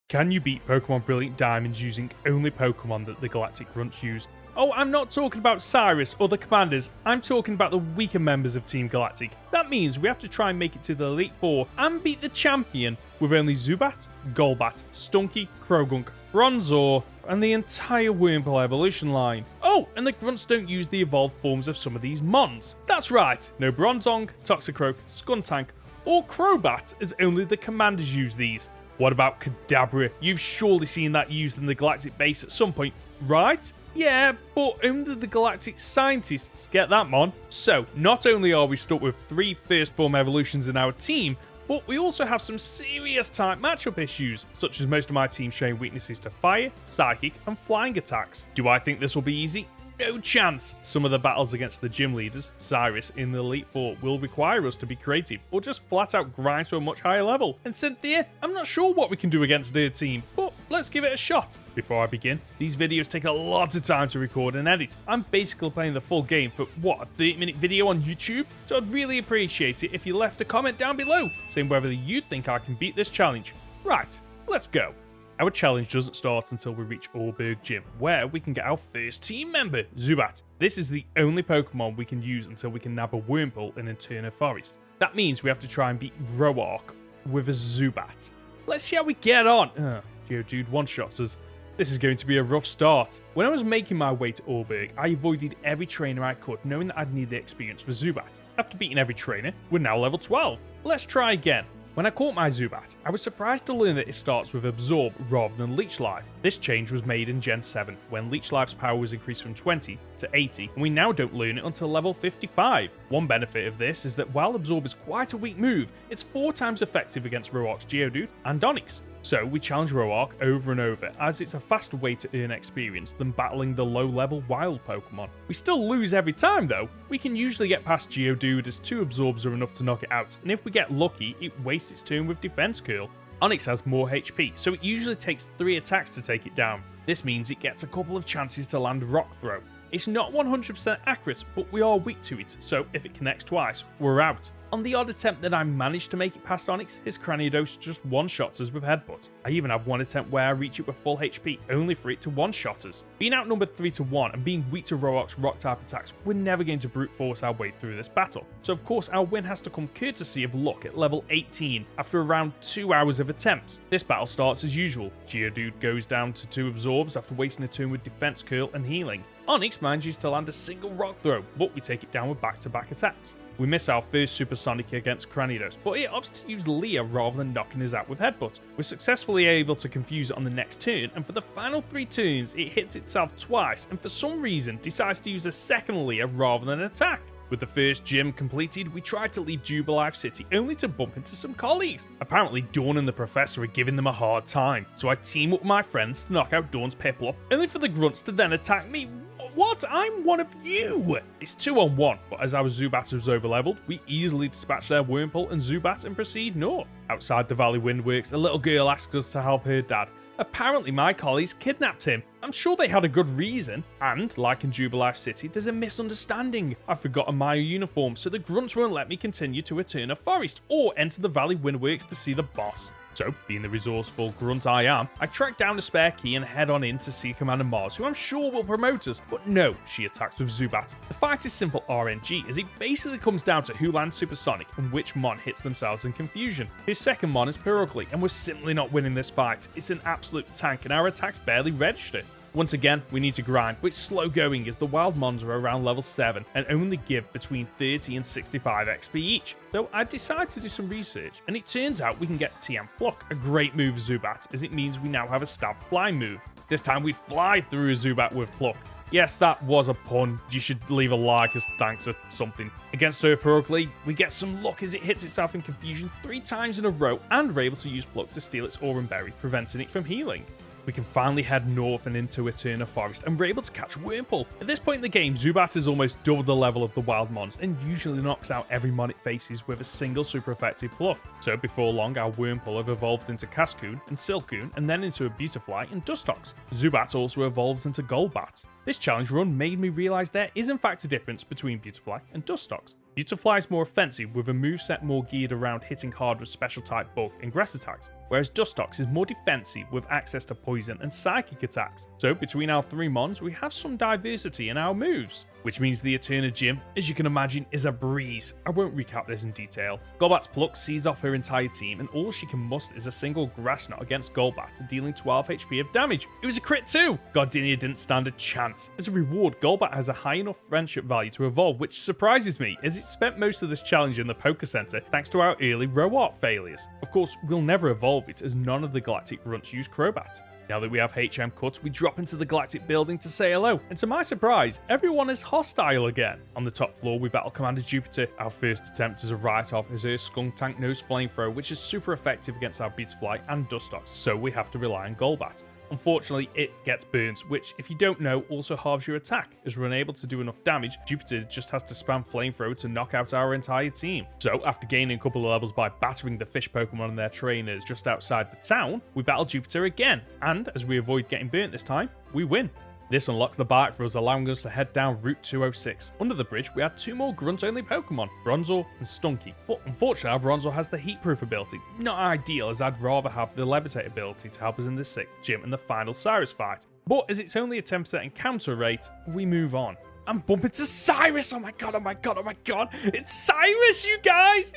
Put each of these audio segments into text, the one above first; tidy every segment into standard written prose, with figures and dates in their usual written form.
Can you beat Pokemon Brilliant Diamonds using only Pokemon that the Galactic Grunts use? Oh, I'm not talking about Cyrus or the Commanders, I'm talking about the weaker members of Team Galactic. That means we have to try and make it to the Elite Four and beat the champion with only Zubat, Golbat, Stunky, Croagunk, Bronzor, and the entire Wurmple evolution line. Oh, and the Grunts don't use the evolved forms of some of these Mons. That's right, no Bronzong, Toxicroak, Skuntank, or Crobat, as only the Commanders use these. What about Kadabra? You've surely seen that used in the Galactic base at some point, right? Yeah, but only the Galactic scientists get that, mon. So, not only are we stuck with 3 first form evolutions in our team, but we also have some serious type matchup issues, such as most of my team showing weaknesses to fire, psychic, and flying attacks. Do I think this will be easy? No chance. Some of the battles against the gym leaders, Cyrus, in the Elite Four will require us to be creative or just flat out grind to a much higher level. And Cynthia, I'm not sure what we can do against their team, but let's give it a shot. Before I begin, these videos take a lot of time to record and edit. I'm basically playing the full game for, what, a 30-minute video on YouTube? So I'd really appreciate it if you left a comment down below saying whether you think I can beat this challenge. Right, let's go. Our challenge doesn't start until we reach Allberg Gym, where we can get our first team member, Zubat. This is the only Pokemon we can use until we can nab a Wurmple in Eterna Forest. That means we have to try and beat Roark with a Zubat. Let's see how we get on. Geodude one-shots us. This is going to be a rough start. When I was making my way to Allberg, I avoided every trainer I could, knowing that I'd need the experience for Zubat. After beating every trainer, we're now level 12. Let's try again. When I caught my Zubat, I was surprised to learn that it starts with Absorb rather than Leech Life. This change was made in Gen 7, when Leech Life's power was increased from 20 to 80, and we now don't learn it until level 55. One benefit of this is that while Absorb is quite a weak move, it's 4 times effective against Roark's Geodude and Onyx. So we challenge Roark over and over, as it's a faster way to earn experience than battling the low-level wild Pokemon. We still lose every time though. We can usually get past Geodude as 2 Absorbs are enough to knock it out, and if we get lucky, it wastes its turn with Defense Curl. Onyx has more HP, so it usually takes 3 attacks to take it down. This means it gets a couple of chances to land Rock Throw. It's not 100% accurate, but we are weak to it, so if it connects twice, we're out. On the odd attempt that I managed to make it past Onyx, his Gyarados just one-shots us with Headbutt. I even have one attempt where I reach it with full HP, only for it to one-shot us. Being outnumbered 3-1 and being weak to Roark's rock-type attacks, we're never going to brute force our way through this battle. So of course our win has to come courtesy of luck at level 18, after around 2 hours of attempts. This battle starts as usual. Geodude goes down to 2 Absorbs after wasting a turn with Defense Curl and Healing. Onyx manages to land a single Rock Throw, but we take it down with back-to-back attacks. We miss our first Supersonic against Gyarados, but it opts to use Leer rather than knocking us out with Headbutt. We're successfully able to confuse it on the next turn, and for the final 3 turns, it hits itself twice, and for some reason decides to use a second Leer rather than attack. With the first gym completed, we tried to leave Jubilife City only to bump into some colleagues. Apparently, Dawn and the Professor are giving them a hard time, so I team up with my friends to knock out Dawn's Piplup, only for the Grunts to then attack me. What? I'm one of you! It's 2-on-1, but as our Zubat is overleveled, we easily dispatch their Wurmple and Zubat and proceed north. Outside the Valley Windworks, a little girl asks us to help her dad. Apparently my colleagues kidnapped him. I'm sure they had a good reason. And, like in Jubilife City, there's a misunderstanding. I've forgotten my uniform, so the Grunts won't let me continue to Eterna Forest or enter the Valley Windworks to see the boss. So, being the resourceful Grunt I am, I track down a spare key and head on in to see Commander Mars, who I'm sure will promote us, but no, she attacks with Zubat. The fight is simple RNG, as it basically comes down to who lands Supersonic and which Mon hits themselves in confusion. His second Mon is Pyrocly, and we're simply not winning this fight. It's an absolute tank, and our attacks barely register. Once again, we need to grind, which slow going as the wild mons are around level 7 and only give between 30 and 65 XP each. So I decided to do some research, and it turns out we can get TM Pluck, a great move Zubat, as it means we now have a stab fly move. This time we fly through a Zubat with Pluck. Yes, that was a pun. You should leave a like as thanks or something. Against her Pyrocly, we get some luck as it hits itself in confusion 3 times in a row, and we're able to use Pluck to steal its Aurum Berry, preventing it from healing. We can finally head north and into Eterna Forest, and we're able to catch Wurmple. At this point in the game, Zubat is almost double the level of the wild mons, and usually knocks out every mon it faces with a single super effective Pluck. So before long, our Wurmple have evolved into Cascoon and Silcoon, and then into a Beautifly and Dustox. Zubat also evolves into Golbat. This challenge run made me realise there is in fact a difference between Beautifly and Dustox. Beautifly is more offensive with a moveset more geared around hitting hard with special type bug and grass attacks, whereas Dustox is more defensive with access to poison and psychic attacks. So between our 3 mons, we have some diversity in our moves, which means the Eterna gym, as you can imagine, is a breeze. I won't recap this in detail. Golbat's pluck sees off her entire team, and all she can muster is a single grass knot against Golbat, dealing 12 HP of damage. It was a crit too! Gardenia didn't stand a chance. As a reward, Golbat has a high enough friendship value to evolve, which surprises me, as it spent most of this challenge in the Poké Center thanks to our early Roark failures. Of course, we'll never evolve it, as none of the Galactic Grunts use Crobat. Now that we have HM cut, we drop into the Galactic building to say hello, and to my surprise, everyone is hostile again. On the top floor, we battle Commander Jupiter. Our first attempt is a write-off as her Skunk Tank Nose Flamethrower, which is super effective against our Beautifly and Dustox, so we have to rely on Golbat. Unfortunately, it gets burnt, which, if you don't know, also halves your attack. As we're unable to do enough damage, Jupiter just has to spam Flamethrower to knock out our entire team. So, after gaining a couple of levels by battering the fish Pokemon and their trainers just outside the town, we battle Jupiter again, and as we avoid getting burnt this time, we win. This unlocks the bike for us, allowing us to head down Route 206. Under the bridge, we had 2 more grunt-only Pokemon, Bronzor and Stunky. But unfortunately, our Bronzor has the heat-proof ability. Not ideal, as I'd rather have the Levitate ability to help us in the 6th gym and the final Cyrus fight. But as it's only a 10% encounter rate, we move on. I'm bumping to Cyrus! Oh my god, oh my god, oh my god! It's Cyrus, you guys!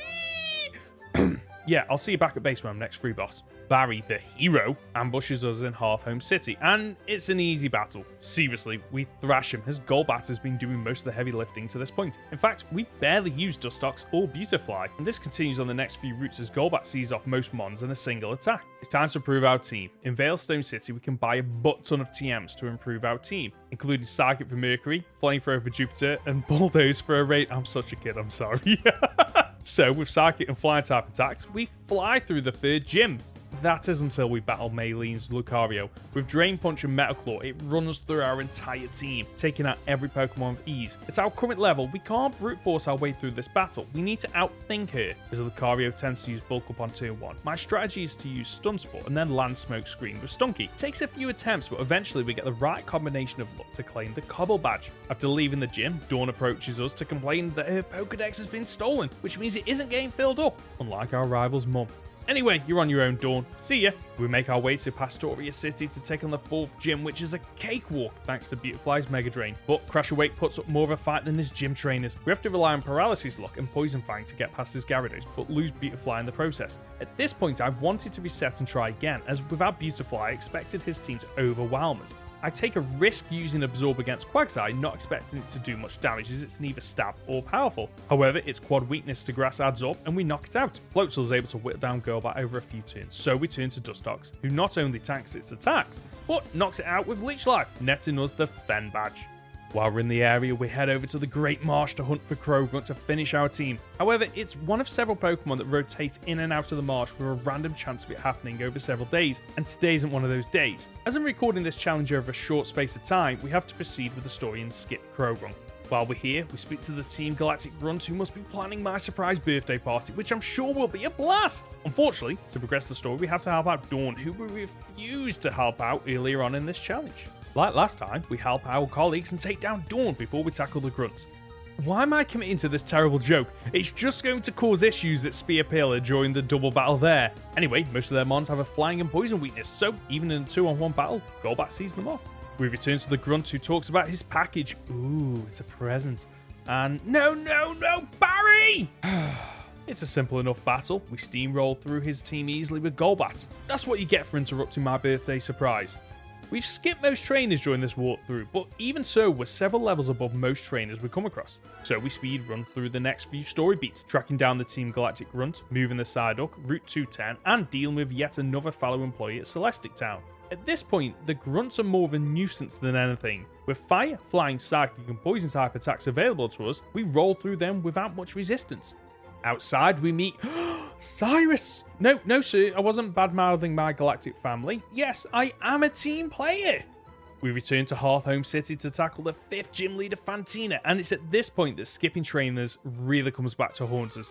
Yeah, I'll see you back at base when I'm next free boss. Barry, the hero, ambushes us in Hearthhome City, and it's an easy battle. Seriously, we thrash him, as Golbat has been doing most of the heavy lifting to this point. In fact, we've barely used Dustox or Beautifly, and this continues on the next few routes as Golbat sees off most mons in a single attack. It's time to improve our team. In Veilstone City, we can buy a butt ton of TMs to improve our team, including Psychic for Mercury, Flamethrower for Jupiter, and Bulldoze for a rate. I'm such a kid, I'm sorry. So, with Psychic and Flying type attacks, we fly through the 3rd gym. That is until we battle Maylene's Lucario. With Drain Punch and Metal Claw, it runs through our entire team, taking out every Pokemon with ease. At our current level, we can't brute force our way through this battle. We need to outthink her, as Lucario tends to use Bulk Up on turn 1. My strategy is to use Stun Spore and then land Smoke Screen with Stunky. It takes a few attempts, but eventually we get the right combination of luck to claim the Cobble Badge. After leaving the gym, Dawn approaches us to complain that her Pokedex has been stolen, which means it isn't getting filled up, unlike our rival's mum. Anyway, you're on your own, Dawn. See ya. We make our way to Pastoria City to take on the 4th gym, which is a cakewalk thanks to Beautifly's Mega Drain. But Crash Awake puts up more of a fight than his gym trainers. We have to rely on Paralysis Luck and Poison Fang to get past his Gyarados, but lose Beautifly in the process. At this point, I wanted to reset and try again, as without Beautifly, I expected his team to overwhelm us. I take a risk using Absorb against Quagsire, not expecting it to do much damage as it's neither stab or powerful. However, its quad weakness to grass adds up and we knock it out. Floatzel is able to whip down Golbat over a few turns, so we turn to Dustox, who not only tanks its attacks, but knocks it out with Leech Life, netting us the Fen badge. While we're in the area, we head over to the Great Marsh to hunt for Krogrunt to finish our team. However, it's one of several Pokemon that rotate in and out of the marsh with a random chance of it happening over several days, and today isn't one of those days. As I'm recording this challenge over a short space of time, we have to proceed with the story and skip Krogrunt. While we're here, we speak to the Team Galactic Grunt, who must be planning my surprise birthday party, which I'm sure will be a blast! Unfortunately, to progress the story, we have to help out Dawn, who we refused to help out earlier on in this challenge. Like last time, we help our colleagues and take down Dawn before we tackle the Grunts. Why am I committing to this terrible joke? It's just going to cause issues at Spear Pillar during the double battle there. Anyway, most of their mons have a flying and poison weakness, so even in a 2-on-1 battle, Golbat sees them off. We return to the Grunt, who talks about his package. Ooh, it's a present. And no, Barry! It's a simple enough battle. We steamroll through his team easily with Golbat. That's what you get for interrupting my birthday surprise. We've skipped most trainers during this walkthrough, but even so, we're several levels above most trainers we come across. So we speed run through the next few story beats, tracking down the Team Galactic Grunt, moving the Psyduck, Route 210, and dealing with yet another fellow employee at Celestic Town. At this point, the Grunts are more of a nuisance than anything. With fire, flying, psychic, and poison type attacks available to us, we roll through them without much resistance. Outside, we meet Cyrus! No, sir, I wasn't bad-mouthing my galactic family. Yes, I am a team player! We return to Hearthhome City to tackle the 5th gym leader, Fantina, and it's at this point that skipping trainers really comes back to haunt us.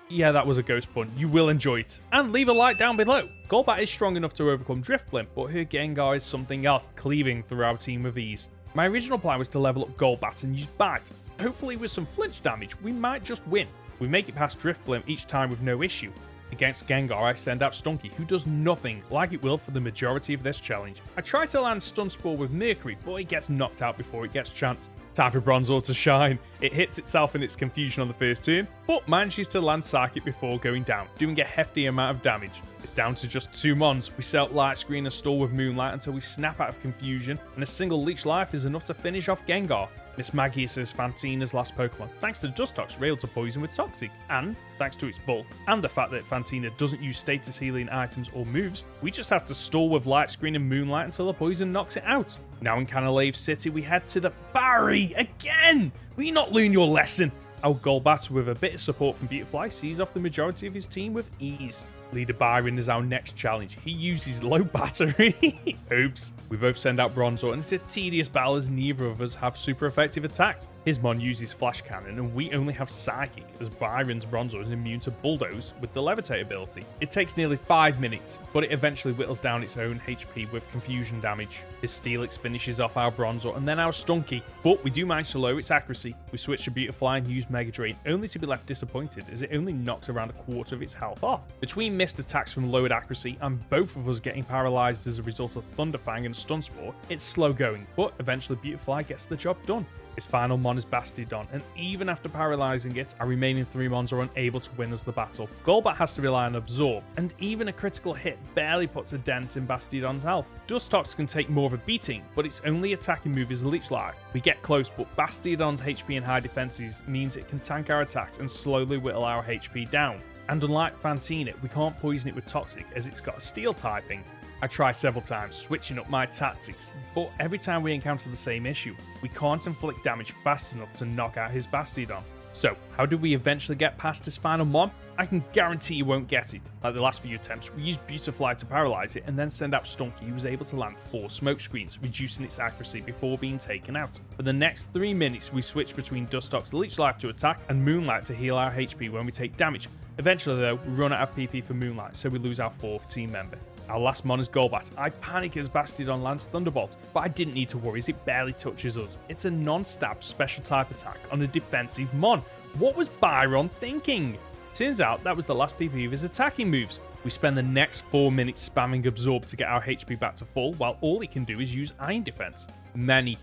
Yeah, that was a ghost pun. You will enjoy it. And leave a like down below. Golbat is strong enough to overcome Driftline, but her Gengar is something else, cleaving through our team with ease. My original plan was to level up Golbat and use Bite. Hopefully with some flinch damage, we might just win. We make it past Driftblim each time with no issue. Against Gengar, I send out Stunky, who does nothing, like it will for the majority of this challenge. I try to land Stun Spore with Mercury, but it gets knocked out before it gets chance. Time for Bronzor to shine. It hits itself in its confusion on the first turn, but manages to land Psychic before going down, doing a hefty amount of damage. It's down to just 2 mons. We set up Light Screen and stall with Moonlight until we snap out of confusion, and a single Leech Life is enough to finish off Gengar. Miss Maggie says Fantina's last Pokemon. Thanks to Dustox, we're able to poison with Toxic, and thanks to its bulk, and the fact that Fantina doesn't use status healing items or moves, we just have to stall with Light Screen and Moonlight until the poison knocks it out. Now in Canalave City, we head to the Barry again! Will you not learn your lesson? Our Golbat, with a bit of support from Beautifly, sees off the majority of his team with ease. Leader Byron is our next challenge. He uses low battery. Oops. We both send out Bronzor, and it's a tedious battle as neither of us have super effective attacks. His Mon uses Flash Cannon, and we only have Psychic, as Byron's Bronzor is immune to Bulldoze with the Levitate ability. It takes nearly 5 minutes, but it eventually whittles down its own HP with confusion damage. His Steelix finishes off our Bronzor, and then our Stunky, but we do manage to lower its accuracy. We switch to Beautifly and use Mega Drain, only to be left disappointed, as it only knocks around a quarter of its health off. Between missed attacks from lowered accuracy and both of us getting paralyzed as a result of Thunderfang and Stun Spore, it's slow going, but eventually Beautifly gets the job done. His final Mon is Bastiodon, and even after paralyzing it, our remaining 3 Mons are unable to win us the battle. Golbat has to rely on Absorb, and even a critical hit barely puts a dent in Bastiodon's health. Dustox can take more of a beating, but its only attacking move is Leech Life. We get close, but Bastiodon's HP and high defenses means it can tank our attacks and slowly whittle our HP down. And unlike Fantina, we can't poison it with Toxic as it's got a Steel typing. I try several times, switching up my tactics, but every time we encounter the same issue, we can't inflict damage fast enough to knock out his Bastiodon. So, how do we eventually get past his final Mon? I can guarantee you won't get it. Like the last few attempts, we used Beautifly to paralyze it and then send out Stunky, who was able to land 4 smoke screens, reducing its accuracy before being taken out. For the next 3 minutes, we switch between Dustox Leech Life to attack and Moonlight to heal our HP when we take damage. Eventually though, we run out of PP for Moonlight, so we lose our 4th team member. Our last Mon is Golbat. I panic as Bastiodon lands Thunderbolt, but I didn't need to worry as it barely touches us. It's a non-stab special type attack on a defensive Mon. What was Byron thinking? Turns out that was the last PP of his attacking moves. We spend the next 4 minutes spamming Absorb to get our HP back to full, while all he can do is use Iron Defense. Many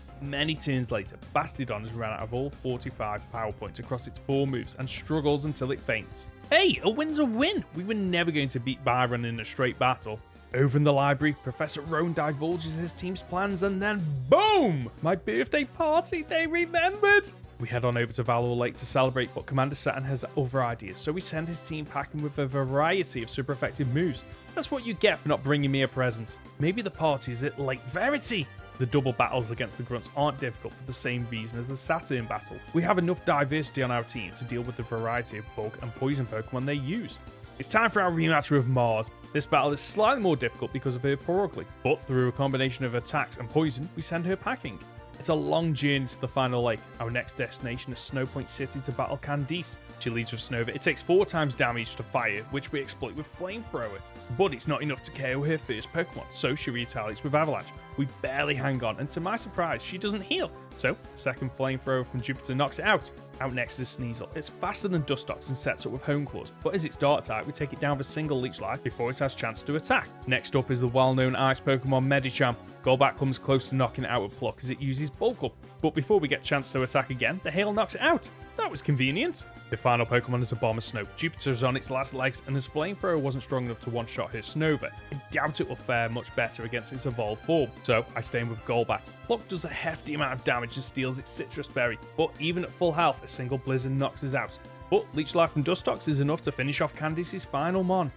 turns later, Bastiodon has run out of all 45 power points across its 4 moves and struggles until it faints. Hey, a win's a win! We were never going to beat Byron in a straight battle. Over in the library, Professor Roan divulges his team's plans, and then boom! My birthday party, they remembered! We head on over to Valor Lake to celebrate, but Commander Saturn has other ideas, so we send his team packing with a variety of super effective moves. That's what you get for not bringing me a present. Maybe the party is at Lake Verity. The double battles against the Grunts aren't difficult for the same reason as the Saturn battle. We have enough diversity on our team to deal with the variety of bug and poison Pokemon they use. It's time for our rematch with Mars. This battle is slightly more difficult because of her Purugly, but through a combination of attacks and poison, we send her packing. It's a long journey to the final lake. Our next destination is Snowpoint City to battle Candice. She leads with Snova. It takes 4 times damage to fire, which we exploit with Flamethrower. But it's not enough to KO her first Pokemon, so she retaliates with Avalanche. We barely hang on, and to my surprise, she doesn't heal. So, the second Flamethrower from Jupiter knocks it out. Out next is Sneasel. It's faster than Dustox and sets up with Hone Claws, but as it's Dark type, we take it down with a single Leech Life before it has chance to attack. Next up is the well-known ice Pokemon Medicham. Golbat comes close to knocking it out with Pluck as it uses Bulk Up, but before we get a chance to attack again, the hail knocks it out. That was convenient. The final Pokemon is a Bomber Snow. Jupiter is on its last legs, and as Flamethrower wasn't strong enough to one-shot her Snova, I doubt it will fare much better against its evolved form, so I stay in with Golbat. Pluck does a hefty amount of damage and steals its Citrus Berry, but even at full health, a single Blizzard knocks us out. But Leech Life from Dustox is enough to finish off Candice's final Mon.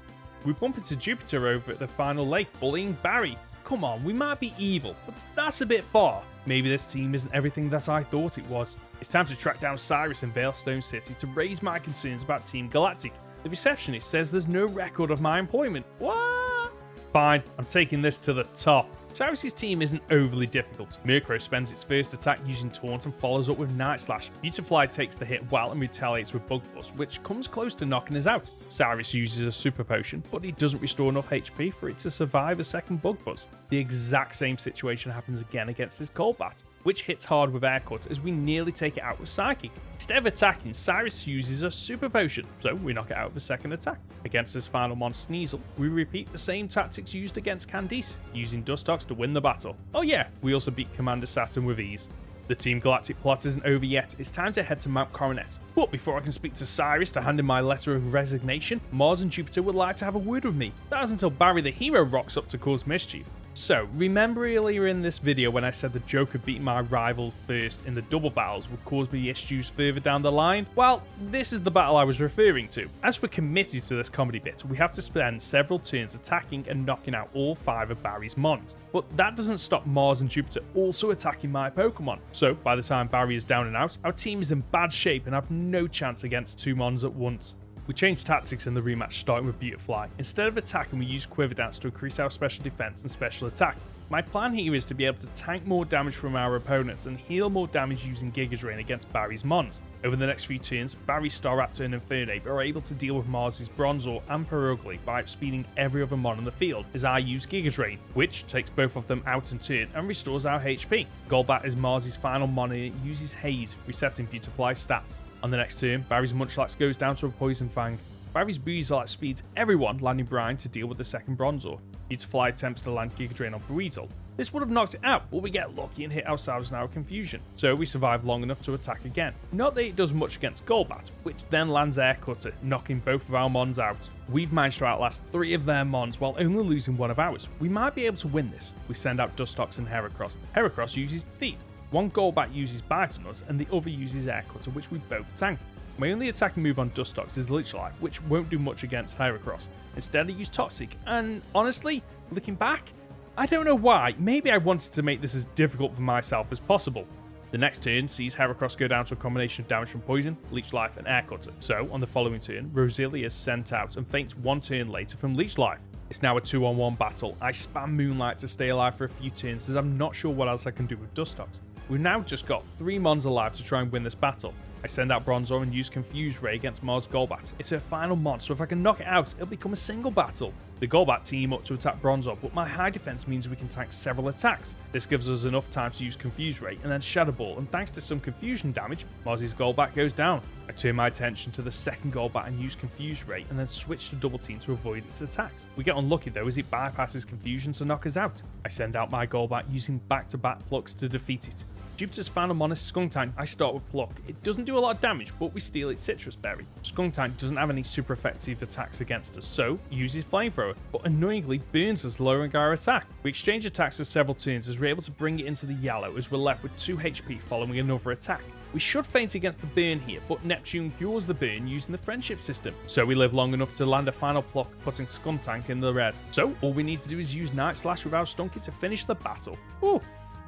We bump into Jupiter over at the final lake, bullying Barry. Come on, we might be evil, but that's a bit far. Maybe this team isn't everything that I thought it was. It's time to track down Cyrus in Veilstone City to raise my concerns about Team Galactic. The receptionist says there's no record of my employment. What? Fine, I'm taking this to the top. Cyrus's team isn't overly difficult. Murkrow spends its first attack using Taunt and follows up with Night Slash. Beautifly takes the hit well and retaliates with Bug Buzz, which comes close to knocking us out. Cyrus uses a Super Potion, but he doesn't restore enough HP for it to survive a second Bug Buzz. The exact same situation happens again against his Golbat. which hits hard with Air Cut as we nearly take it out with Psychic. Instead of attacking, Cyrus uses a Super Potion, so we knock it out with a second attack. Against this final mon Sneasel, we repeat the same tactics used against Candice, using Dustox to win the battle. Oh yeah, we also beat Commander Saturn with ease. The Team Galactic plot isn't over yet, it's time to head to Mount Coronet. But before I can speak to Cyrus to hand in my letter of resignation, Mars and Jupiter would like to have a word with me. That is until Barry the hero rocks up to cause mischief. So, remember earlier in this video when I said the joke of beating my rival first in the double battles would cause me issues further down the line? Well, this is the battle I was referring to. As we're committed to this comedy bit, we have to spend several turns attacking and knocking out all 5 of Barry's mons. But that doesn't stop Mars and Jupiter also attacking my Pokemon. So, by the time Barry is down and out, our team is in bad shape and have no chance against 2 mons at once. We changed tactics in the rematch, starting with Beautifly. Instead of attacking, we use Quiver Dance to increase our special defense and special attack. My plan here is to be able to tank more damage from our opponents and heal more damage using Giga Drain against Barry's mons. Over the next few turns, Barry's Staraptor and Infernape are able to deal with Mars' Bronzor and Perugly by outspeeding every other mon on the field as I use Giga Drain, which takes both of them out in turn and restores our HP. Golbat is Mars' final mon and it uses Haze, resetting Beautifly's stats. On the next turn, Barry's Munchlax goes down to a Poison Fang. Barry's Buizel outspeeds everyone, landing Brine to deal with the second Bronzor. Beautifly attempts to land Giga Drain on Buizel. This would have knocked it out, but we get lucky and hit ourselves in our confusion, so we survive long enough to attack again. Not that it does much against Golbat, which then lands Air Cutter, knocking both of our mons out. We've managed to outlast 3 of their mons while only losing 1 of ours. We might be able to win this. We send out Dustox and Heracross. Heracross uses Thief. One Golbat uses Bite on us and the other uses Air Cutter, which we both tank. My only attacking move on Dustox is Leech Life, which won't do much against Heracross. Instead I use Toxic, and honestly, looking back, I don't know why, maybe I wanted to make this as difficult for myself as possible. The next turn sees Heracross go down to a combination of damage from Poison, Leech Life and Air Cutter. So on the following turn, Roselia is sent out and faints 1 turn later from Leech Life. It's now a 2-on-1 battle. I spam Moonlight to stay alive for a few turns as I'm not sure what else I can do with Dustox. We've now just got 3 mons alive to try and win this battle. I send out Bronzor and use Confuse Ray against Mars Golbat. It's her final mon, so if I can knock it out, it'll become a single battle. The Golbat team up to attack Bronzor, but my high defense means we can tank several attacks. This gives us enough time to use Confuse Ray and then Shadow Ball, and thanks to some confusion damage, Mars' Golbat goes down. I turn my attention to the second Golbat and use Confuse Ray, and then switch to Double Team to avoid its attacks. We get unlucky though as it bypasses Confusion to knock us out. I send out my Golbat using back-to-back plucks to defeat it. Jupiter's final mon is Skuntank. I start with Pluck. It doesn't do a lot of damage, but we steal its Citrus Berry. Skuntank doesn't have any super effective attacks against us, so uses Flamethrower, but annoyingly burns us, lowering our attack. We exchange attacks for several turns as we're able to bring it into the yellow as we're left with 2 HP following another attack. We should feint against the burn here, but Neptune cures the burn using the friendship system. So we live long enough to land a final Pluck, putting Skuntank in the red. So all we need to do is use Night Slash with our Stunky to finish the battle. Ooh.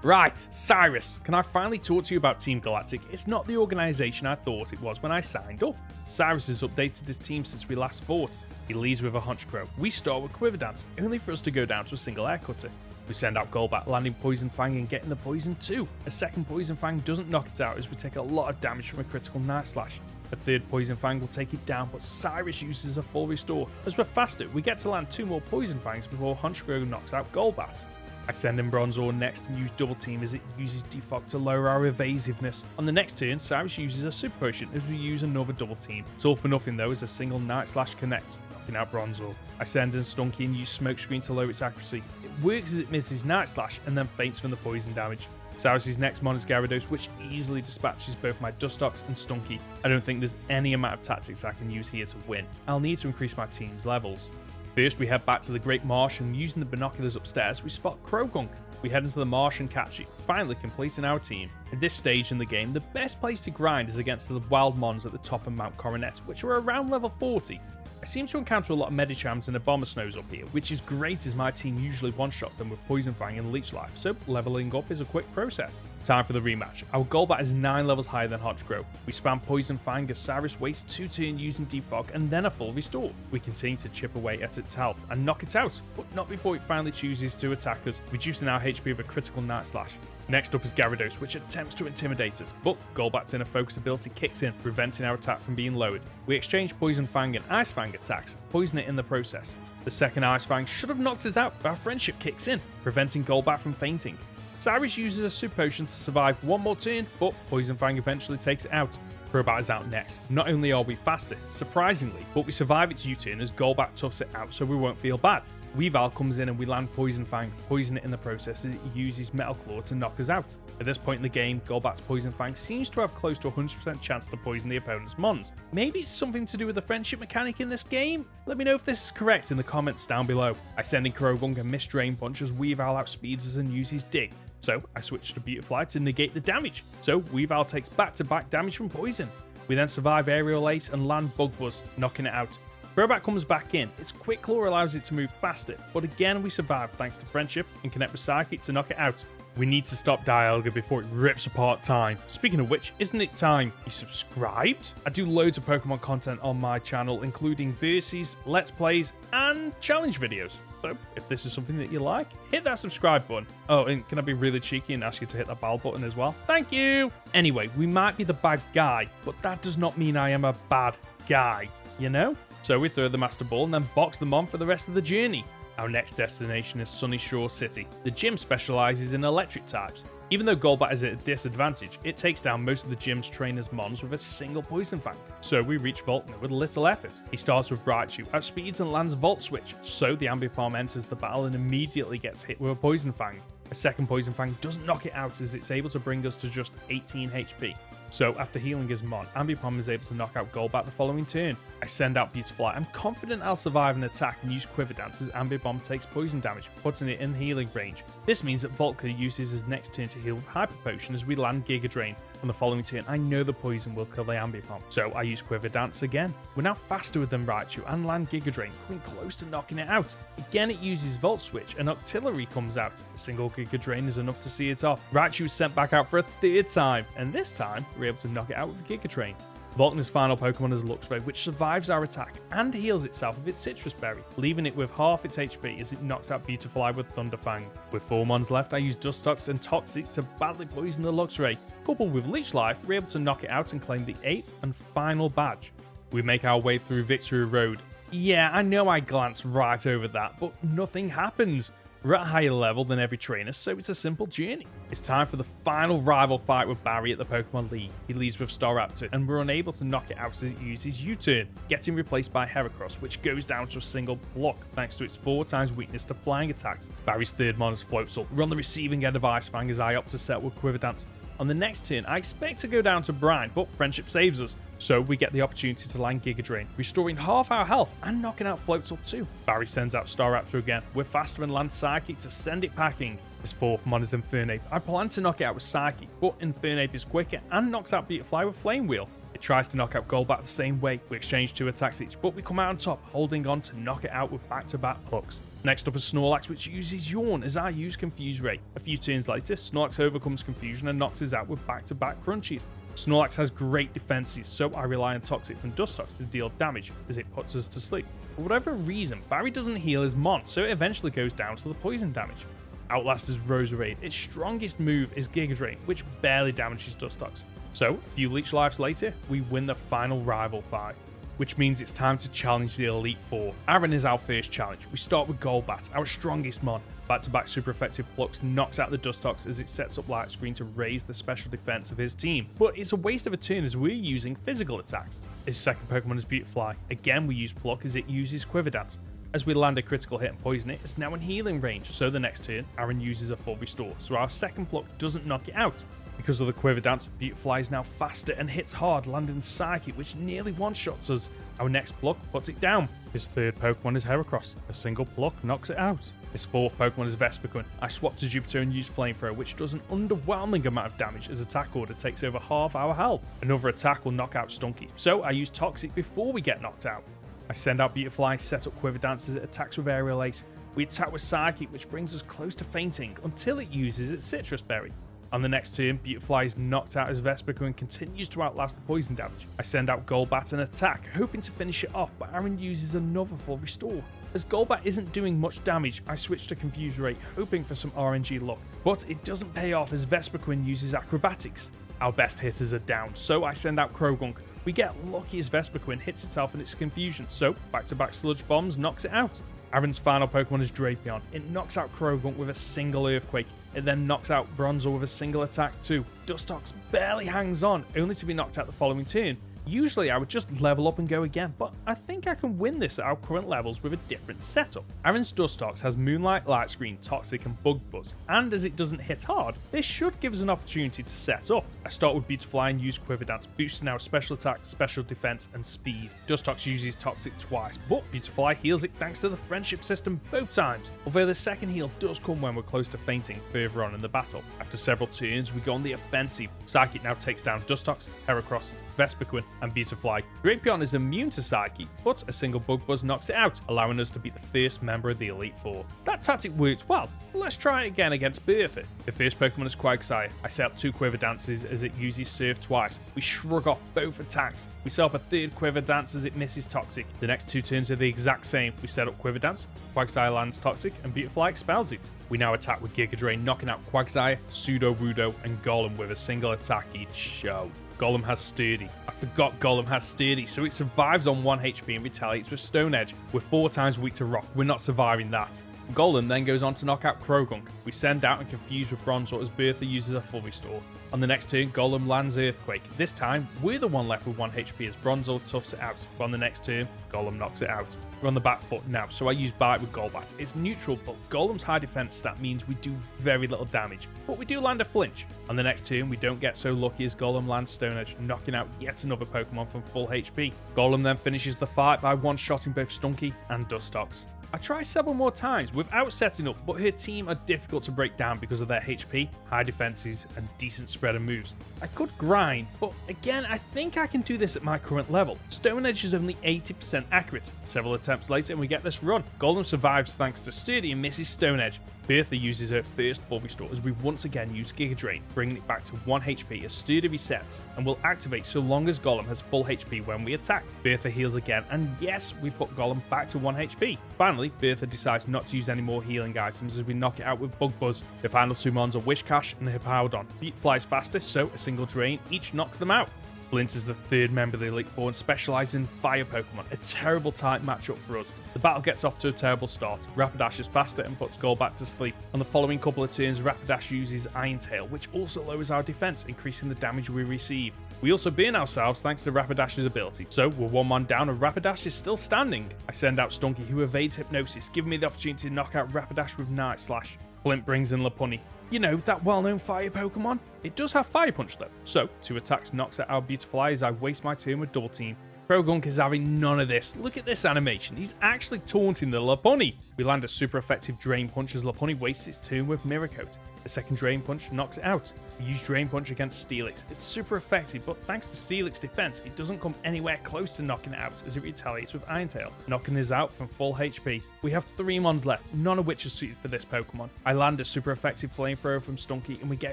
Right, Cyrus, can I finally talk to you about Team Galactic? It's not the organisation I thought it was when I signed up. Cyrus has updated his team since we last fought. He leads with a Honchkrow. We start with Quiver Dance, only for us to go down to a single Air Cutter. We send out Golbat, landing Poison Fang and getting the Poison too. A second Poison Fang doesn't knock it out as we take a lot of damage from a critical Night Slash. A third Poison Fang will take it down, but Cyrus uses a full restore. As we're faster, we get to land 2 more Poison Fangs before Honchkrow knocks out Golbat. I send in Bronzor next and use Double Team as it uses Defog to lower our evasiveness. On the next turn, Cyrus uses a Super Potion as we use another Double Team. It's all for nothing though as a single Night Slash connects, knocking out Bronzor. I send in Stunky and use Smokescreen to lower its accuracy. It works as it misses Night Slash and then faints from the poison damage. Cyrus' next mon is Gyarados, which easily dispatches both my Dustox and Stunky. I don't think there's any amount of tactics I can use here to win. I'll need to increase my team's levels. First, we head back to the Great Marsh and using the binoculars upstairs, we spot Croagunk. We head into the marsh and catch it, finally completing our team. At this stage in the game, the best place to grind is against the wild mons at the top of Mount Coronet, which are around level 40. I seem to encounter a lot of Medichams and Abomasnows up here, which is great as my team usually one-shots them with Poison Fang and Leech Life, so leveling up is a quick process. Time for the rematch. Our Golbat is 9 levels higher than Honchkrow. We spam Poison Fang as Cyrus wastes 2 turns using Defog and then a full restore. We continue to chip away at its health and knock it out, but not before it finally chooses to attack us, reducing our HP with a critical Night Slash. Next up is Gyarados, which attempts to intimidate us, but Golbat's inner focus ability kicks in, preventing our attack from being lowered. We exchange Poison Fang and Ice Fang attacks, poison it in the process. The second Ice Fang should have knocked us out, but our friendship kicks in, preventing Golbat from fainting. Cyrus uses a Super Potion to survive one more turn, but Poison Fang eventually takes it out. Crobat is out next. Not only are we faster, surprisingly, but we survive its U-turn as Golbat toughs it out so we won't feel bad. Weavile comes in and we land Poison Fang, poison it in the process as it uses Metal Claw to knock us out. At this point in the game, Golbat's Poison Fang seems to have close to 100% chance to poison the opponent's mons. Maybe it's something to do with the friendship mechanic in this game? Let me know if this is correct in the comments down below. I send in Croagunk and Mist Drain Punch as Weavile outspeeds us and uses Dig. So I switch to Beautifly to negate the damage. So Weavile takes back-to-back damage from poison. We then survive Aerial Ace and land Bug Buzz, knocking it out. Crobat comes back in. Its Quick Claw allows it to move faster, but again we survive thanks to Friendship and connect with Psychic to knock it out. We need to stop Dialga before it rips apart time. Speaking of which, isn't it time you subscribed? I do loads of Pokemon content on my channel, including verses, let's plays, and challenge videos. So if this is something that you like, hit that subscribe button. Oh, and can I be really cheeky and ask you to hit that bell button as well? Thank you! Anyway, we might be the bad guy, but that does not mean I am a bad guy, you know? So we throw the Master Ball and then box them on for the rest of the journey. Our next destination is Sunny Shore City. The gym specializes in electric types. Even though Golbat is at a disadvantage, it takes down most of the gym's trainers' mons with a single Poison Fang. So we reach Volkner with little effort. He starts with Raichu, outspeeds and lands Volt Switch, so the Ambipom enters the battle and immediately gets hit with a Poison Fang. A second Poison Fang doesn't knock it out as it's able to bring us to just 18 HP. So after healing his mon, Ambipom is able to knock out Golbat the following turn. I send out Beautifly. I'm confident I'll survive an attack and use Quiver Dance as Ambipom takes poison damage, putting it in healing range. This means that Volker uses his next turn to heal with Hyper Potion as we land Giga Drain. On the following turn, I know the poison will kill the Ambipom, so I use Quiver Dance again. We're now faster than Raichu and land Giga Drain, coming close to knocking it out. Again, it uses Volt Switch and Octillery comes out. A single Giga Drain is enough to see it off. Raichu is sent back out for a third time, and this time, we're able to knock it out with Giga Drain. Volkner's final Pokemon is Luxray, which survives our attack and heals itself with its Citrus Berry, leaving it with half its HP as it knocks out Beautifly with Thunder Fang. With 4 mons left, I use Dustox and Toxic to badly poison the Luxray. Coupled with Leech Life, we're able to knock it out and claim the 8th and final badge. We make our way through Victory Road. Yeah, I know I glanced right over that, but nothing happens. We're at a higher level than every trainer, so it's a simple journey. It's time for the final rival fight with Barry at the Pokemon League. He leads with Staraptor, and we're unable to knock it out as it uses U-turn, getting replaced by Heracross, which goes down to a single block thanks to its 4 times weakness to flying attacks. Barry's third mon is Floatzel. We're on the receiving end of Ice Fang as I opt to set with Quiver Dance. On the next turn, I expect to go down to Brine, but Friendship saves us, so we get the opportunity to land Giga Drain, restoring half our health and knocking out Floatzel too. Barry sends out Staraptor again. We're faster and land Psychic to send it packing. His 4th mon is Infernape. I plan to knock it out with Psychic, but Infernape is quicker and knocks out Beautifly with Flame Wheel. It tries to knock out Golbat the same way. We exchange 2 attacks each, but we come out on top, holding on to knock it out with back-to-back plucks. Next up is Snorlax, which uses Yawn as I use Confuse Ray. A few turns later, Snorlax overcomes confusion and knocks us out with back-to-back crunchies. Snorlax has great defenses, so I rely on Toxic from Dustox to deal damage as it puts us to sleep. For whatever reason, Barry doesn't heal his mon, so it eventually goes down to the poison damage. Outlast is Roserade. Its strongest move is Giga Drain, which barely damages Dustox. So, a few Leech Lives later, we win the final rival fight, which means it's time to challenge the Elite Four. Aaron is our first challenge. We start with Golbat, our strongest mon. Back-to-back super effective plucks knocks out the Dustox as it sets up Light Screen to raise the special defense of his team. But it's a waste of a turn as we're using physical attacks. His second Pokemon is Beautifly. Again, we use Pluck as it uses Quiver Dance. As we land a critical hit and poison it, it's now in healing range, so the next turn, Aaron uses a full restore, so our second Pluck doesn't knock it out. Because of the Quiver Dance, Beautifly is now faster and hits hard, landing Psychic, which nearly one-shots us. Our next Pluck puts it down. His third Pokemon is Heracross. A single Pluck knocks it out. His 4th Pokemon is Vespiquen. I swap to Jupiter and use Flamethrower, which does an underwhelming amount of damage as Attack Order takes over half our health. Another attack will knock out Stunky, so I use Toxic before we get knocked out. I send out Beautifly, set up Quiver Dance as it attacks with Aerial Ace. We attack with Psychic, which brings us close to fainting until it uses its Citrus Berry. On the next turn, Beautifly is knocked out as Vespiquen and continues to outlast the poison damage. I send out Golbat and attack, hoping to finish it off, but Aaron uses another full restore. As Golbat isn't doing much damage, I switch to Confuse Ray, hoping for some RNG luck, but it doesn't pay off as Vespiquen uses Acrobatics. Our best hitters are down, so I send out Croagunk. We get lucky as Vespiquen hits itself in its confusion, so back-to-back Sludge Bombs knocks it out. Aaron's final Pokemon is Drapion. It knocks out Croagunk with a single Earthquake. It then knocks out Bronzor with a single attack too. Dustox barely hangs on, only to be knocked out the following turn. Usually I would just level up and go again, but I think I can win this at our current levels with a different setup. Aaron's Dustox has Moonlight, Light Screen, Toxic and Bug Buzz, and as it doesn't hit hard, this should give us an opportunity to set up. I start with Beautifly and use Quiver Dance, boosting our special attack, special defense and speed. Dustox uses Toxic twice, but Beautifly heals it thanks to the friendship system both times, although the second heal does come when we're close to fainting further on in the battle. After several turns, we go on the offensive. Psychic now takes down Dustox, Heracross, Vespiquen and Beautifly. Drapion is immune to Psychic, but a single Bug Buzz knocks it out, allowing us to beat the first member of the Elite Four. That tactic worked well. Let's try it again against Bertha. The first Pokemon is Quagsire. I set up 2 Quiver Dances as it uses Surf twice. We shrug off both attacks. We set up a 3rd Quiver Dance as it misses Toxic. The next 2 turns are the exact same. We set up Quiver Dance, Quagsire lands Toxic, and Beautifly expels it. We now attack with Giga Drain, knocking out Quagsire, Sudowoodo, and Golem with a single attack each show. Golem has Sturdy. I forgot Golem has Sturdy, so it survives on 1 HP and retaliates with Stone Edge. We're 4 times weak to Rock. We're not surviving that. Golem then goes on to knock out Krogunk. We send out and confuse with Bronzor as Bertha uses a full restore. On the next turn, Golem lands Earthquake. This time, we're the one left with 1 HP as Bronzor toughs it out. But on the next turn, Golem knocks it out. We're on the back foot now, so I use Bite with Golbat. It's neutral, but Golem's high defense stat means we do very little damage. But we do land a flinch. On the next turn, we don't get so lucky as Golem lands Stone Edge, knocking out yet another Pokemon from full HP. Golem then finishes the fight by one-shotting both Stunky and Dustox. I try several more times without setting up, but her team are difficult to break down because of their HP, high defenses, and decent spread of moves. I could grind, but again, I think I can do this at my current level. Stone Edge is only 80% accurate. Several attempts later and we get this run. Golem survives thanks to Sturdy and misses Stone Edge. Bertha uses her first full restore as we once again use Giga Drain, bringing it back to 1 HP as Sturdy resets and will activate so long as Golem has full HP when we attack. Bertha heals again, and yes, we put Golem back to 1 HP. Finally, Bertha decides not to use any more healing items as we knock it out with Bug Buzz. The final 2 mons are Wishcash and Hippowdon. Beat flies faster, so a single drain each knocks them out. Flint is the 3rd member of the Elite Four and specialises in fire Pokemon, a terrible type matchup for us. The battle gets off to a terrible start. Rapidash is faster and puts Golbat to sleep. On the following couple of turns, Rapidash uses Iron Tail, which also lowers our defense, increasing the damage we receive. We also burn ourselves thanks to Rapidash's ability, so we're 1 man down and Rapidash is still standing. I send out Stunky, who evades Hypnosis, giving me the opportunity to knock out Rapidash with Night Slash. Flint brings in Lopunny. You know, that well-known fire Pokemon? It does have Fire Punch though, so 2 attacks knocks out our Beautifly as I waste my turn with Double Team. Krogunk is having none of this. Look at this animation, he's actually taunting the Lopunny. We land a super effective Drain Punch as Lopunny wastes its turn with Mirror Coat. The second Drain Punch knocks it out. We use Drain Punch against Steelix. It's super effective, but thanks to Steelix's defense, it doesn't come anywhere close to knocking it out as it retaliates with Iron Tail, knocking us out from full HP. We have 3 mons left, none of which are suited for this Pokemon. I land a super effective Flamethrower from Stunky, and we get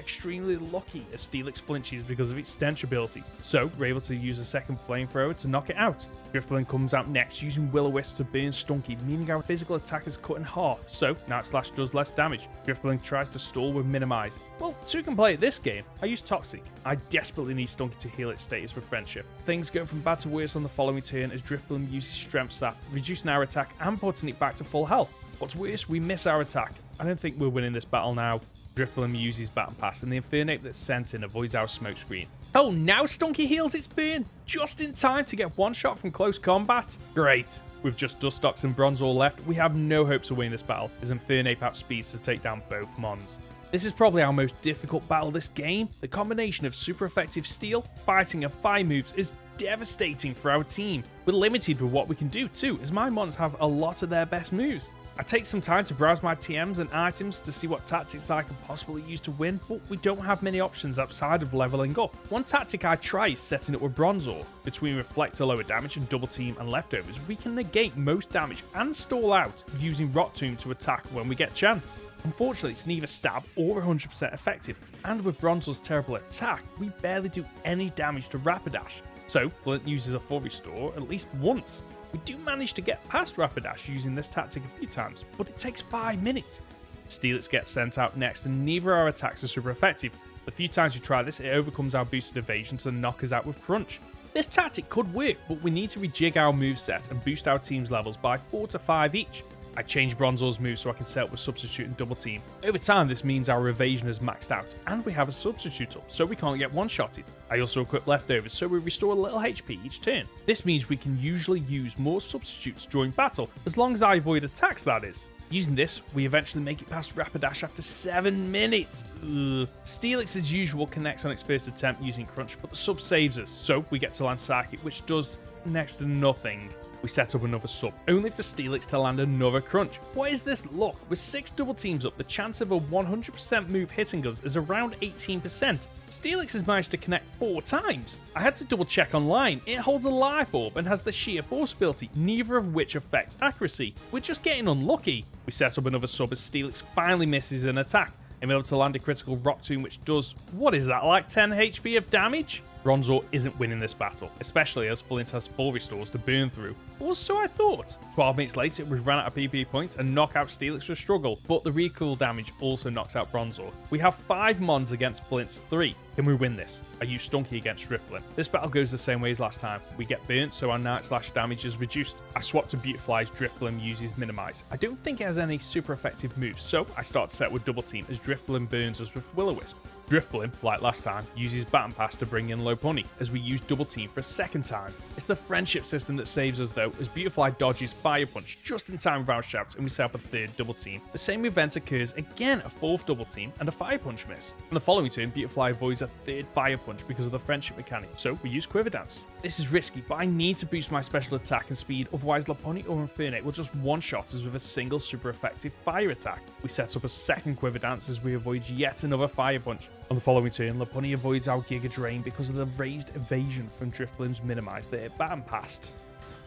extremely lucky as Steelix flinches because of its Stench ability. So, we're able to use a second Flamethrower to knock it out. Driftline comes out next, using Will-O-Wisp to burn Stunky, meaning our physical attack is cut in half, so Night Slash does less damage. Driftline tries to stall with Minimize. Well, 2 can play at this game. I use Toxic. I desperately need Stunky to heal its status with Friendship. Things go from bad to worse on the following turn as Driftbloom uses Strength Sap, reducing our attack and putting it back to full health. What's worse, we miss our attack. I don't think we're winning this battle now. Driftbloom uses Baton Pass and the Infernape that's sent in avoids our smoke screen. Oh, now Stunky heals its burn, just in time to get 1 shot from close combat. Great. With just Dustox and Bronzor left, we have no hopes of winning this battle as Infernape outspeeds to take down both mons. This is probably our most difficult battle this game. The combination of super effective steel, fighting and fire moves is devastating for our team. We're limited with what we can do too, as my mons have a lot of their best moves. I take some time to browse my TMs and items to see what tactics I can possibly use to win, but we don't have many options outside of leveling up. One tactic I try is setting up with Bronzor. Between Reflect to lower damage and Double Team and Leftovers, we can negate most damage and stall out using Rock Tomb to attack when we get chance. Unfortunately, it's neither stab or 100% effective, and with Bronzor's terrible attack, we barely do any damage to Rapidash. So, Flint uses a full restore at least once. We do manage to get past Rapidash using this tactic a few times, but it takes 5 minutes. Steelix gets sent out next, and neither our attacks are super effective. The few times we try this, it overcomes our boosted evasion to knock us out with Crunch. This tactic could work, but we need to rejig our moveset and boost our team's levels by 4 to 5 each. I change Bronzor's move so I can set up with Substitute and Double Team. Over time, this means our evasion is maxed out, and we have a Substitute up, so we can't get one-shotted. I also equip Leftovers, so we restore a little HP each turn. This means we can usually use more Substitutes during battle, as long as I avoid attacks, that is. Using this, we eventually make it past Rapidash after 7 minutes. Ugh. Steelix, as usual, connects on its first attempt using Crunch, but the sub saves us, so we get to land Psychic, which does next to nothing. We set up another sub, only for Steelix to land another Crunch. What is this luck? With 6 double teams up, the chance of a 100% move hitting us is around 18%. Steelix has managed to connect 4 times. I had to double check online. It holds a Life Orb and has the Sheer Force ability, neither of which affects accuracy. We're just getting unlucky. We set up another sub as Steelix finally misses an attack, and we're able to land a critical Rock Tomb, which does, what is that, like 10 HP of damage? Bronzor isn't winning this battle, especially as Flint has full restores to burn through. Or so I thought. 12 minutes later, we've run out of PP points and knock out Steelix with struggle, but the recoil damage also knocks out Bronzor. We have 5 mons against Flint's 3. Can we win this? I use Stunky against Driftline. This battle goes the same way as last time. We get burnt, so our Night Slash damage is reduced. I swap to Beautifly as Driftline uses Minimize. I don't think it has any super effective moves, so I start set with Double Team as Driftline burns us with Will-O-Wisp. Driftblim, like last time, uses Baton Pass to bring in Lopunny, as we use Double Team for a second time. It's the friendship system that saves us though, as Beautifly dodges Fire Punch just in time with our shouts, and we set up a third Double Team. The same event occurs again, a 4th Double Team and a Fire Punch miss. On the following turn, Beautifly avoids a 3rd Fire Punch because of the friendship mechanic, so we use Quiver Dance. This is risky, but I need to boost my special attack and speed, otherwise Lopunny or Infernape will just one-shot us with a single super effective fire attack. We set up a second Quiver Dance as we avoid yet another Fire Punch. On the following turn, Lopunny avoids our Giga Drain because of the raised evasion from Driftblim's Minimize that it Baton Passed.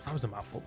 That was a mouthful.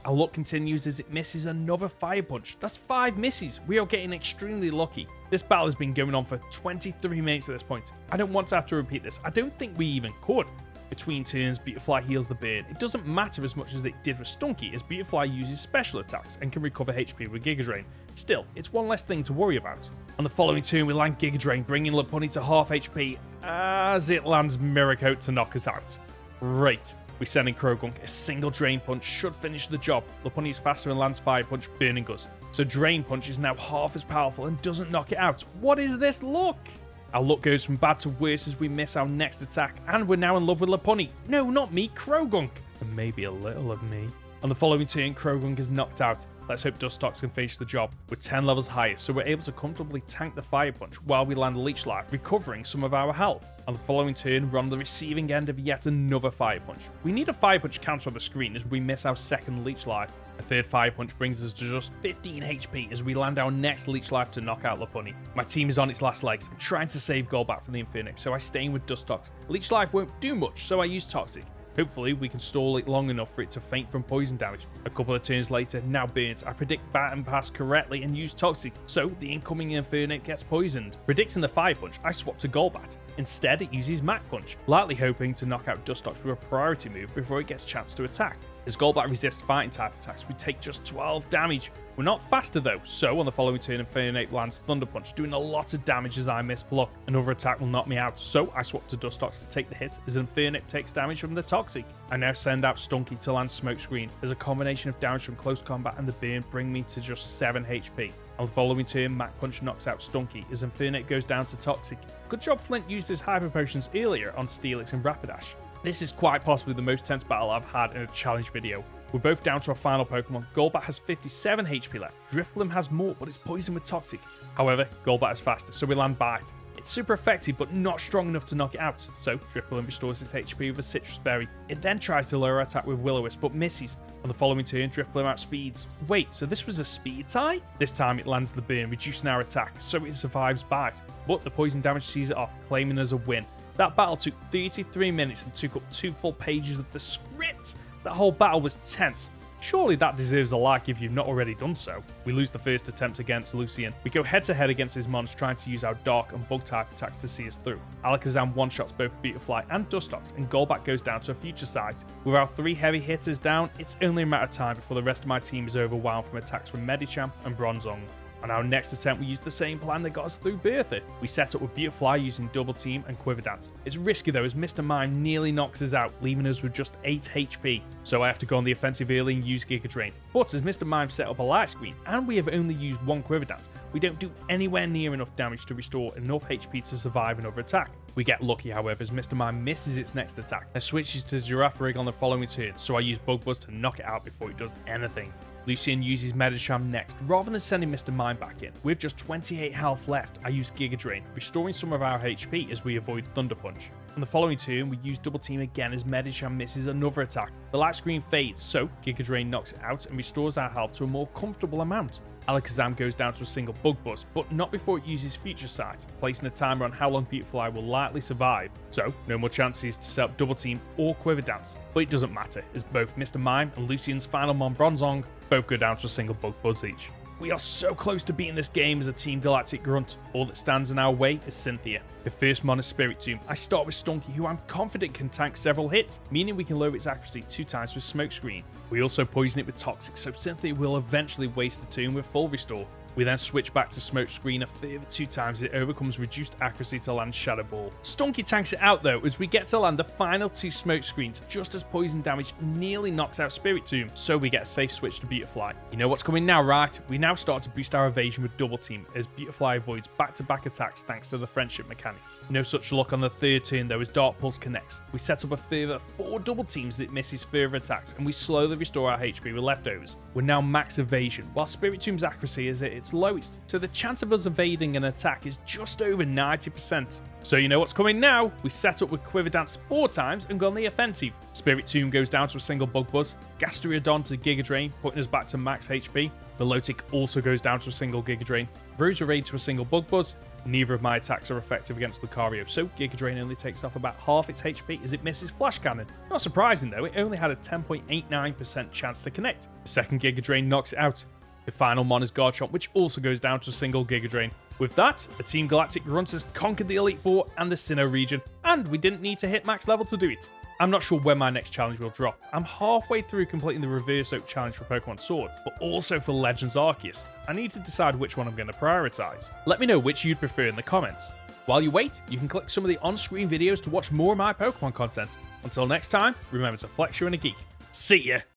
Our luck continues as it misses another Fire Punch. That's 5 misses. We are getting extremely lucky. This battle has been going on for 23 minutes at this point. I don't want to have to repeat this. I don't think we even could. Between turns, Beautifly heals the burn. It doesn't matter as much as it did with Stunky, as Beautifly uses special attacks and can recover HP with Giga Drain. Still, it's one less thing to worry about. On the following turn, we land Giga Drain, bringing Lopunny to half HP as it lands Mirror Coat to knock us out. Great. We send in Croagunk. A single Drain Punch should finish the job. Lopunny is faster and lands Fire Punch, burning us. So Drain Punch is now half as powerful and doesn't knock it out. What is this luck? Our luck goes from bad to worse as we miss our next attack, and we're now in love with Lopunny. No, not me, Croagunk. And maybe a little of me. On the following turn, Croagunk is knocked out. Let's hope Dustox can finish the job. We're 10 levels higher, so we're able to comfortably tank the Fire Punch while we land Leech Life, recovering some of our health. On the following turn, we're on the receiving end of yet another Fire Punch. We need a Fire Punch counter on the screen as we miss our second Leech Life. A 3rd Fire Punch brings us to just 15 HP as we land our next Leech Life to knock out Lopunny. My team is on its last legs. I'm trying to save Golbat from the Infernape, so I stay in with Dustox. Leech Life won't do much, so I use Toxic. Hopefully, we can stall it long enough for it to faint from poison damage. A couple of turns later, now burns. I predict Baton Pass correctly and use Toxic, so the incoming Infernape gets poisoned. Predicting the Fire Punch, I swap to Golbat. Instead, it uses Mach Punch, lightly hoping to knock out Dustox with a priority move before it gets a chance to attack. As Golbat resists fighting type attacks, we take just 12 damage. We're not faster though, so on the following turn, Infernape lands Thunder Punch, doing a lot of damage as I miss block. Another attack will knock me out, so I swap to Dustox to take the hit as Infernape takes damage from the Toxic. I now send out Stunky to land Smokescreen, as a combination of damage from close combat and the burn bring me to just 7 HP. On the following turn, Mach Punch knocks out Stunky as Infernape goes down to Toxic. Good job Flint used his Hyper Potions earlier on Steelix and Rapidash. This is quite possibly the most tense battle I've had in a challenge video. We're both down to our final Pokemon. Golbat has 57 HP left. Driftblim has more, but it's poisoned with Toxic. However, Golbat is faster, so we land Bite. It's super effective, but not strong enough to knock it out, so Driftblim restores its HP with a Citrus Berry. It then tries to lower attack with Will-O-Wisp, but misses. On the following turn, Driftblim outspeeds. Wait, so this was a speed tie? This time it lands the burn, reducing our attack, so it survives Bite. But the poison damage sees it off, claiming us a win. That battle took 33 minutes and took up 2 full pages of the script. That whole battle was tense. Surely that deserves a like if you've not already done so. We lose the first attempt against Lucian. We go head to head against his mons, trying to use our Dark and Bug type attacks to see us through. Alakazam one-shots both Beautifly and Dustox, and Golbat goes down to a future sight. With our 3 heavy hitters down, it's only a matter of time before the rest of my team is overwhelmed from attacks from Medicham and Bronzong. On our next attempt, we used the same plan that got us through Bertha. We set up with Beautifly using Double Team and Quiver Dance. It's risky though, as Mr. Mime nearly knocks us out, leaving us with just 8 HP. So I have to go on the offensive early and use Giga Drain. But as Mr. Mime set up a light screen, and we have only used 1 Quiver Dance, we don't do anywhere near enough damage to restore enough HP to survive another attack. We get lucky, however, as Mr. Mime misses its next attack and switches to Giraffe Rig on the following turn, so I use Bug Buzz to knock it out before it does anything. Lucian uses Medicham next, rather than sending Mr. Mime back in. With just 28 health left, I use Giga Drain, restoring some of our HP as we avoid Thunder Punch. On the following turn, we use Double Team again as Medicham misses another attack. The light screen fades, so Giga Drain knocks it out and restores our health to a more comfortable amount. Alakazam goes down to a single Bug Buzz, but not before it uses Future Sight, placing a timer on how long Beautifly will likely survive, so no more chances to set up Double Team or Quiver Dance. But it doesn't matter, as both Mr. Mime and Lucian's final Mon Bronzong both go down to a single Bug Buzz each. We are so close to beating this game as a Team Galactic Grunt. All that stands in our way is Cynthia. The first mon is Spirit Tomb. I start with Stunky, who I'm confident can tank several hits, meaning we can lower its accuracy 2 times with Smokescreen. We also poison it with Toxic, so Cynthia will eventually waste a turn with full restore. We then switch back to Smokescreen a further 2 times as it overcomes reduced accuracy to land Shadow Ball. Stunky tanks it out though, as we get to land the final 2 Smokescreens just as poison damage nearly knocks out Spirit Tomb, so we get a safe switch to Beautifly. You know what's coming now, right? We now start to boost our evasion with Double Team, as Beautifly avoids back-to-back attacks thanks to the friendship mechanic. No such luck on the third turn though, as Dark Pulse connects. We set up a further 4 Double Teams as it misses further attacks, and we slowly restore our HP with leftovers. We're now max evasion, while Spirit Tomb's accuracy is at its lowest, so the chance of us evading an attack is just over 90%. So you know what's coming now? We set up with Quiver Dance 4 times and go on the offensive. Spirit Tomb goes down to a single Bug Buzz, Gastrodon to Giga Drain, putting us back to max HP. Milotic also goes down to a single Giga Drain, Roserade to a single Bug Buzz. Neither of my attacks are effective against Lucario, so Giga Drain only takes off about half its HP as it misses Flash Cannon. Not surprising though, it only had a 10.89% chance to connect. The second Giga Drain knocks it out. The final mon is Garchomp, which also goes down to a single Giga Drain. With that, the Team Galactic Grunts has conquered the Elite Four and the Sinnoh region, and we didn't need to hit max level to do it. I'm not sure when my next challenge will drop. I'm halfway through completing the Reverse Oak challenge for Pokemon Sword, but also for Legends Arceus. I need to decide which one I'm going to prioritize. Let me know which you'd prefer in the comments. While you wait, you can click some of the on-screen videos to watch more of my Pokemon content. Until next time, remember to flex your inner geek. See ya!